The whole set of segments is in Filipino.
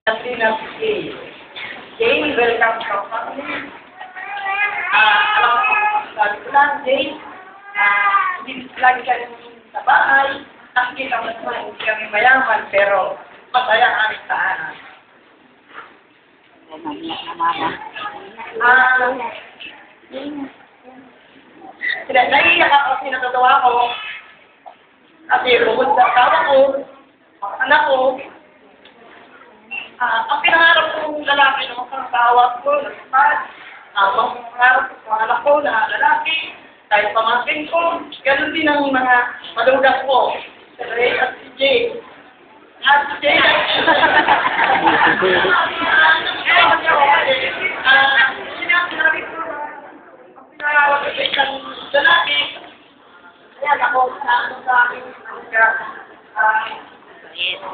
Katrina Jay. Jay, welcome sa family. Alam ko, sabi ko lang, Jay, hindi lagi kami sa bahay. Nakikita mo naman, hindi kami mayaman, pero masaya ang aming tahanan. Naiiyak ako kasi natatawa ko. Kasi bukod sa asawa ko, mga anak ko, ang pinangarap kong lalaki ng mga asawa ko, nagpapad, ang pangarap ko mga anak ko na lalaki, kahit pamangkin ko, ganun din ang mga malugas ko. Si Ray at si Jay. At si Jay, sinabi ko, ang pinangarap ko sa isang lalaki, ayan ako sa akin,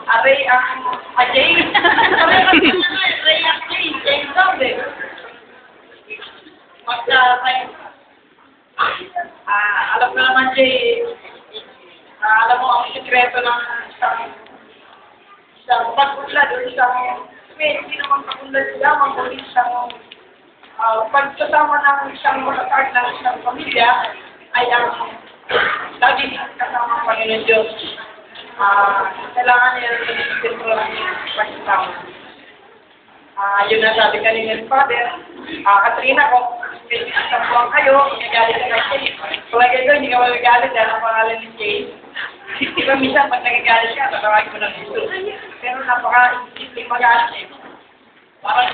Aray ang Jay. Aray ang Jay. Jay daw din. Alam mo naman, Jay, alam mo ang sikreto ng isang pagpunlad o isang hindi naman pagpunlad lamang o isang pagsasama ng isang matatag ng isang pamilya ay ang lagi kasama ng Panginoon Diyos. Kailangan niya rin isipin ko lang yung pagkasama. Yun na sabi kanina ni Father. Katrina, kung isang buwan kayo, nagagalit ka kay Jay. Kung lagi ito, hindi ka magagalit dahil ang pangalan ni Jay. Di ba minsan pag nagagalit ka, tatawagin mo ng gusto. Pero napaka-isip magalit eh. Parang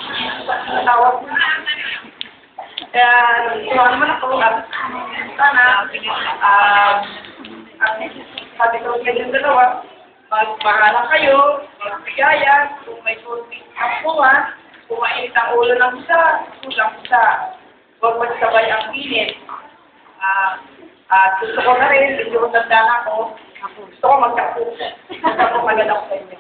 tawag mo. Kaya, tuwan naman ako. Sana, sabi ko kayong dalawa, magpahala kayo, magbigayan, kung may kunting kampungan, kung mainit ang ulo ng isa, kulang isa. Huwag magsabay ang init. Gusto ko na rin, medyo tanda na ako. Gusto ko magkapuso. Gusto ko maganda ko sa inyo.